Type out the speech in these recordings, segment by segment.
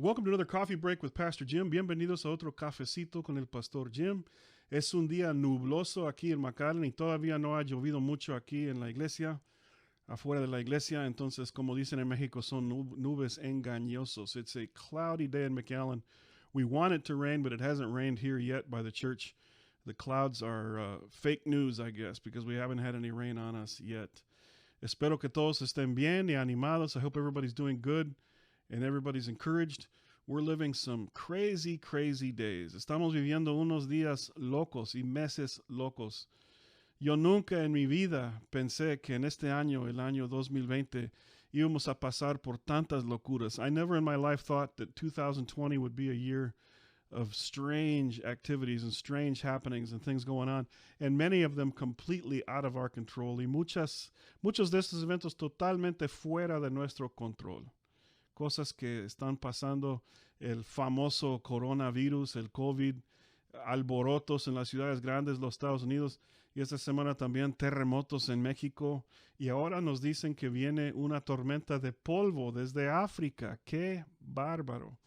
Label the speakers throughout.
Speaker 1: Welcome to another coffee break with Pastor Jim. Bienvenidos a otro cafecito con el Pastor Jim. Es un día nubloso aquí en McAllen y todavía no ha llovido mucho aquí en la iglesia, afuera de la iglesia. Entonces, como dicen en México, son nubes engañosos. It's a cloudy day in McAllen. We want it to rain, but it hasn't rained here yet by the church. The clouds are fake news, I guess, because we haven't had any rain on us yet. Espero que todos estén bien y animados. I hope everybody's doing good and everybody's encouraged. We're living some crazy, crazy days. Estamos viviendo unos días locos y meses locos. Yo nunca en mi vida pensé que en este año, el año 2020, íbamos a pasar por tantas locuras. I never in my life thought that 2020 would be a year of strange activities and strange happenings and things going on, and many of them completely out of our control, y muchos de estos eventos totalmente fuera de nuestro control. Cosas que están pasando, el famoso coronavirus, el COVID, alborotos en las ciudades grandes de los Estados Unidos, y esta semana también terremotos en México, y ahora nos dicen que viene una tormenta de polvo desde África. ¡Qué bárbaro!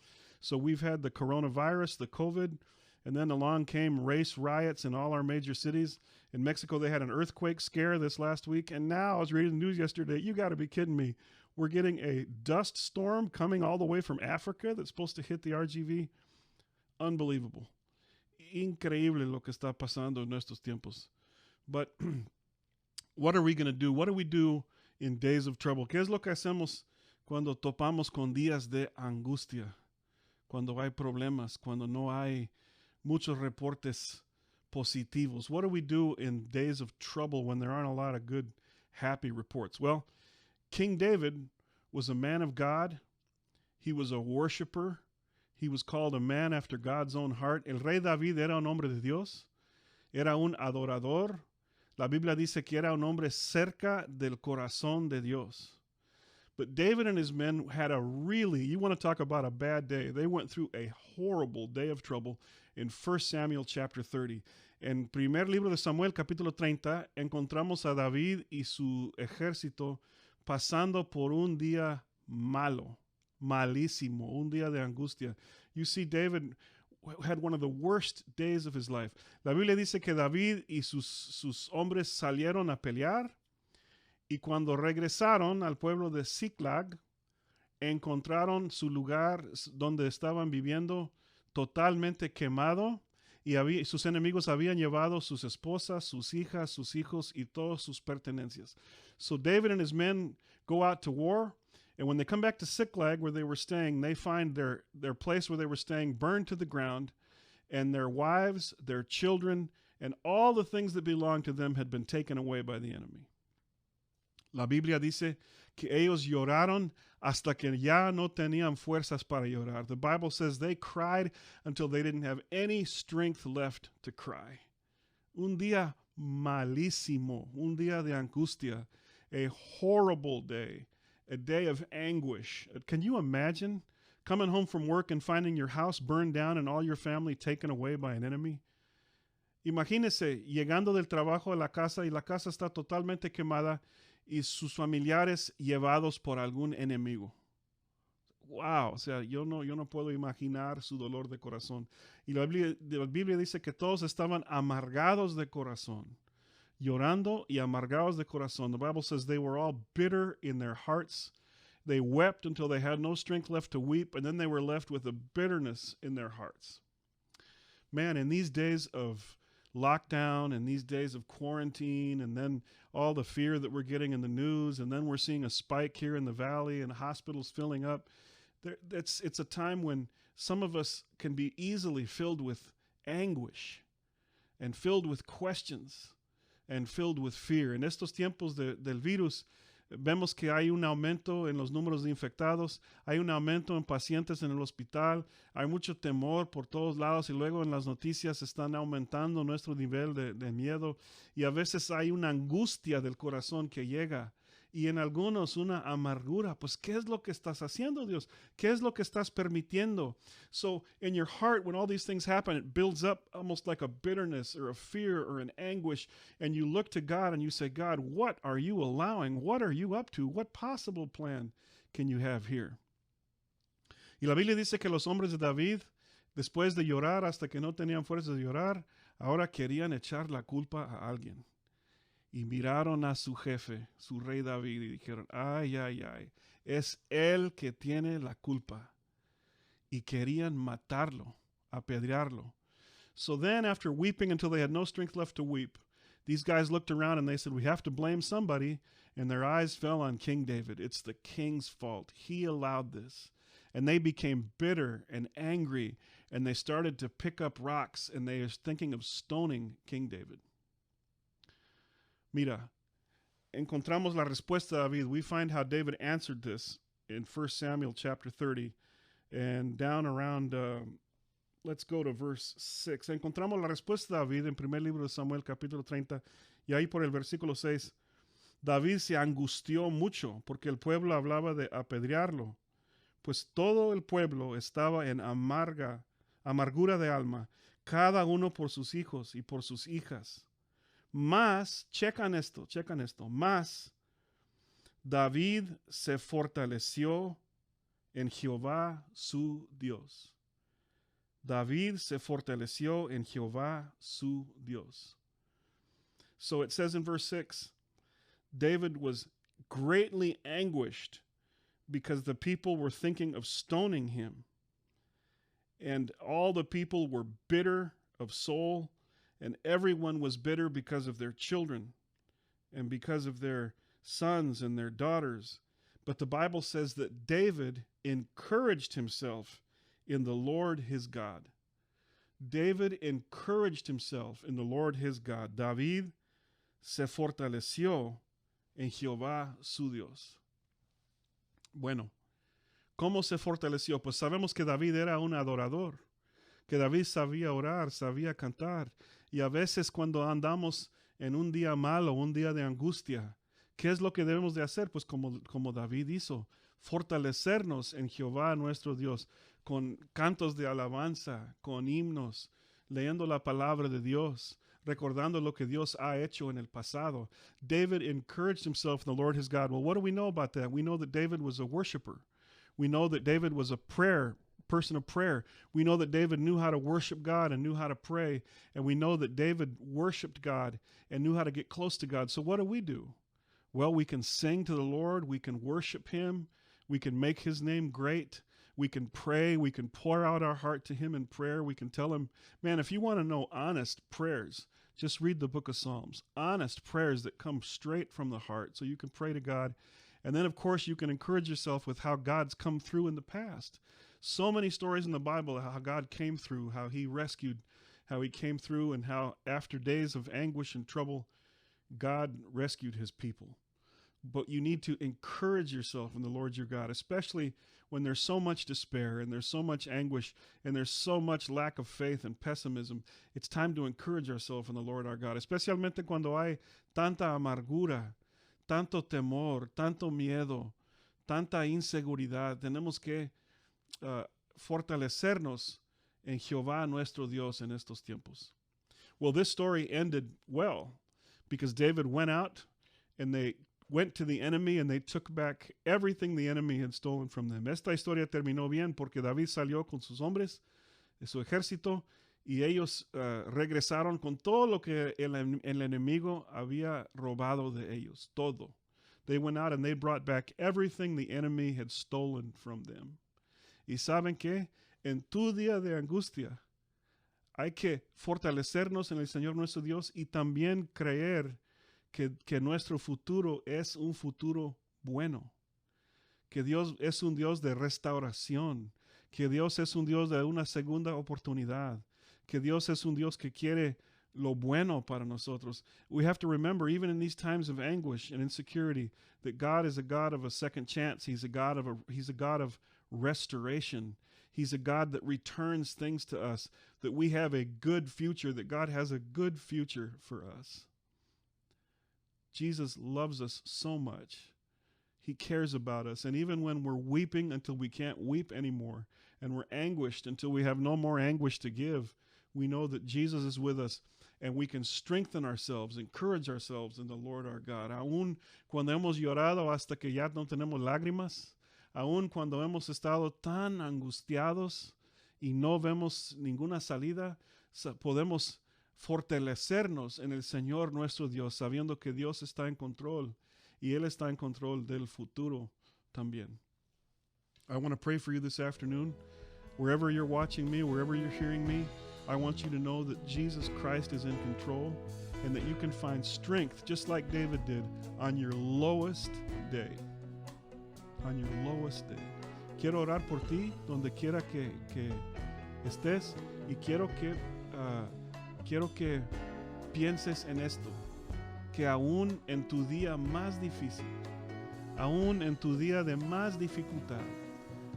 Speaker 1: So we've had the coronavirus, the COVID, and then along came race riots in all our major cities. In Mexico, they had an earthquake scare this last week, and now I was reading the news yesterday. You got to be kidding me. We're getting a dust storm coming all the way from Africa that's supposed to hit the RGV. Unbelievable. Increíble lo que está pasando en estos tiempos. But what are we going to do? What do we do in days of trouble? ¿Qué es lo que hacemos cuando topamos con días de angustia? Cuando hay problemas, cuando no hay muchos reportes positivos. What do we do in days of trouble when there aren't a lot of good, happy reports? Well, King David was a man of God. He was a worshiper. He was called a man after God's own heart. El rey David era un hombre de Dios. Era un adorador. La Biblia dice que era un hombre cerca del corazón de Dios. But David and his men had you want to talk about a bad day. They went through a horrible day of trouble in 1 Samuel chapter 30. En primer libro de Samuel, capítulo 30, encontramos a David y su ejército pasando por un día malo, malísimo, un día de angustia. You see, David had one of the worst days of his life. La Biblia dice que David y sus hombres salieron a pelear, y cuando regresaron al pueblo de Ziklag, encontraron su lugar donde estaban viviendo totalmente quemado, y sus enemigos habían llevado sus esposas, sus hijas, sus hijos y todas sus pertenencias. So David and his men go out to war, and when they come back to Ziklag, where they were staying, they find their place where they were staying burned to the ground, and their wives, their children, and all the things that belonged to them had been taken away by the enemy. La Biblia dice que ellos lloraron hasta que ya no tenían fuerzas para llorar. The Bible says they cried until they didn't have any strength left to cry. Un día malísimo, un día de angustia, a horrible day, a day of anguish. Can you imagine coming home from work and finding your house burned down and all your family taken away by an enemy? Imagínese llegando del trabajo a la casa y la casa está totalmente quemada y sus familiares llevados por algún enemigo. Wow, o sea, yo no puedo imaginar su dolor de corazón. Y la Biblia dice que todos estaban amargados de corazón, llorando y amargados de corazón. The Bible says they were all bitter in their hearts. They wept until they had no strength left to weep, and then they were left with a bitterness in their hearts. Man, in these days of lockdown and these days of quarantine, and then all the fear that we're getting in the news, and then we're seeing a spike here in the valley and hospitals filling up. It's a time when some of us can be easily filled with anguish and filled with questions and filled with fear. En estos tiempos del virus, vemos que hay un aumento en los números de infectados, hay un aumento en pacientes en el hospital, hay mucho temor por todos lados, y luego en las noticias están aumentando nuestro nivel de miedo, y a veces hay una angustia del corazón que llega, y en algunos una amargura. Pues, ¿qué es lo que estás haciendo, Dios? ¿Qué es lo que estás permitiendo? So in your heart, when all these things happen, it builds up almost like a bitterness or a fear or an anguish, and you look to God and you say, God, what are you allowing? What are you up to? What possible plan can you have here? Y la Biblia dice que los hombres de David, después de llorar hasta que no tenían fuerzas de llorar, ahora querían echar la culpa a alguien. Y miraron a su jefe, su rey David, y dijeron, ay, ay, ay, es él que tiene la culpa. Y querían matarlo, apedrearlo. So then, after weeping until they had no strength left to weep, these guys looked around and they said, we have to blame somebody. And their eyes fell on King David. It's the king's fault. He allowed this. And they became bitter and angry, and they started to pick up rocks, and they were thinking of stoning King David. Mira, encontramos la respuesta de David. We find how David answered this in 1 Samuel chapter 30, and down around, let's go to verse 6. Encontramos la respuesta de David en primer libro de Samuel capítulo 30, y ahí por el versículo 6. David se angustió mucho porque el pueblo hablaba de apedrearlo, pues todo el pueblo estaba en amargura de alma, cada uno por sus hijos y por sus hijas. Mas, checan esto, mas David se fortaleció en Jehová su Dios. David se fortaleció en Jehová su Dios. So it says in verse 6, David was greatly anguished because the people were thinking of stoning him. And all the people were bitter of soul, and everyone was bitter because of their children and because of their sons and their daughters. But the Bible says that David encouraged himself in the Lord his God. David encouraged himself in the Lord his God. David se fortaleció en Jehová su Dios. Bueno, ¿cómo se fortaleció? Pues sabemos que David era un adorador, que David sabía orar, sabía cantar, y a veces cuando andamos en un día malo, un día de angustia, ¿qué es lo que debemos de hacer? Pues como David hizo, fortalecernos en Jehová nuestro Dios, con cantos de alabanza, con himnos, leyendo la palabra de Dios, recordando lo que Dios ha hecho en el pasado. David encouraged himself in the Lord his God. Well, what do we know about that? We know that David was a worshiper. We know that David was a person of prayer. We know that David knew how to worship God and knew how to pray. And we know that David worshiped God and knew how to get close to God. So what do? Well, we can sing to the Lord. We can worship him. We can make his name great. We can pray. We can pour out our heart to him in prayer. We can tell him, man, if you want to know honest prayers, just read the book of Psalms. Honest prayers that come straight from the heart, so you can pray to God. And then, of course, you can encourage yourself with how God's come through in the past. So many stories in the Bible how God came through, how he rescued, how he came through, and how after days of anguish and trouble, God rescued his people. But you need to encourage yourself in the Lord your God, especially when there's so much despair and there's so much anguish and there's so much lack of faith and pessimism. It's time to encourage ourselves in the Lord our God, especialmente cuando hay tanta amargura, tanto temor, tanto miedo, tanta inseguridad. Tenemos que fortalecernos en Jehová nuestro Dios en estos tiempos. Well, this story ended well because David went out and they went to the enemy and they took back everything the enemy had stolen from them. Esta historia terminó bien porque David salió con sus hombres, su ejército, y ellos regresaron con todo lo que el enemigo había robado de ellos, todo. They went out and they brought back everything the enemy had stolen from them. Y saben que en tu día de angustia hay que fortalecernos en el Señor nuestro Dios y también creer que nuestro futuro es un futuro bueno, que Dios es un Dios de restauración, que Dios es un Dios de una segunda oportunidad, que Dios es un Dios que quiere lo bueno para nosotros. We have to remember, even in these times of anguish and insecurity, that God is a God of a second chance. He's a God of restoration. He's a God that returns things to us, that we have a good future, that God has a good future for us. Jesus loves us so much. He cares about us. And even when we're weeping until we can't weep anymore, and we're anguished until we have no more anguish to give, we know that Jesus is with us, and we can strengthen ourselves, encourage ourselves in the Lord our God. Aún cuando hemos llorado hasta que ya no tenemos lágrimas, aun cuando hemos estado tan angustiados y no vemos ninguna salida, podemos fortalecernos en el Señor nuestro Dios, sabiendo que Dios está en control y Él está en control del futuro también. I want to pray for you this afternoon. Wherever you're watching me, wherever you're hearing me, I want you to know that Jesus Christ is in control and that you can find strength, just like David did, on your lowest day. On your lowest day. Quiero orar por ti donde quiera que estés y quiero que pienses en esto, que aún en tu día más difícil, aún en tu día de más dificultad,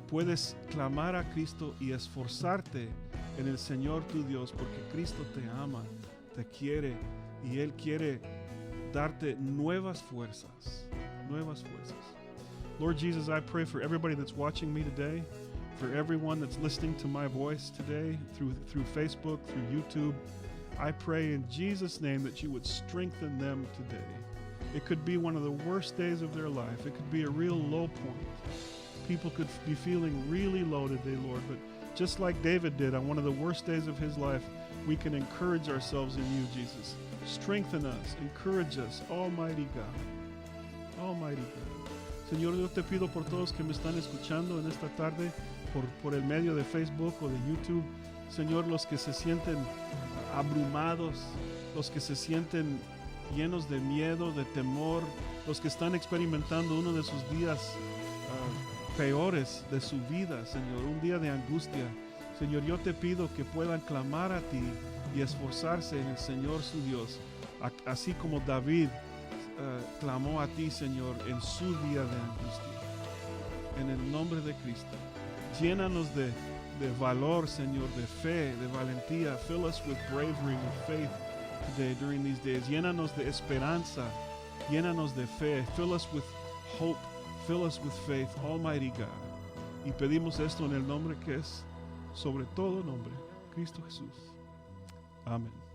Speaker 1: puedes clamar a Cristo y esforzarte en el Señor tu Dios, porque Cristo te ama, te quiere y Él quiere darte nuevas fuerzas, nuevas fuerzas. Lord Jesus, I pray for everybody that's watching me today, for everyone that's listening to my voice today through Facebook, through YouTube. I pray in Jesus' name that you would strengthen them today. It could be one of the worst days of their life. It could be a real low point. People could be feeling really low today, Lord, but just like David did on one of the worst days of his life, we can encourage ourselves in you, Jesus. Strengthen us, encourage us, Almighty God. Almighty God. Señor, yo te pido por todos que me están escuchando en esta tarde, por el medio de Facebook o de YouTube. Señor, los que se sienten abrumados, los que se sienten llenos de miedo, de temor, los que están experimentando uno de sus días peores de su vida, Señor, un día de angustia. Señor, yo te pido que puedan clamar a ti y esforzarse en el Señor su Dios, así como David clamó a ti, Señor, en su día de angustia. En el nombre de Cristo, llénanos de valor, Señor, de fe, de valentía. Fill us with bravery, with faith today during these days. Llénanos de esperanza, llénanos de fe. Fill us with hope, fill us with faith, Almighty God. Y pedimos esto en el nombre que es sobre todo nombre, Cristo Jesús. Amén.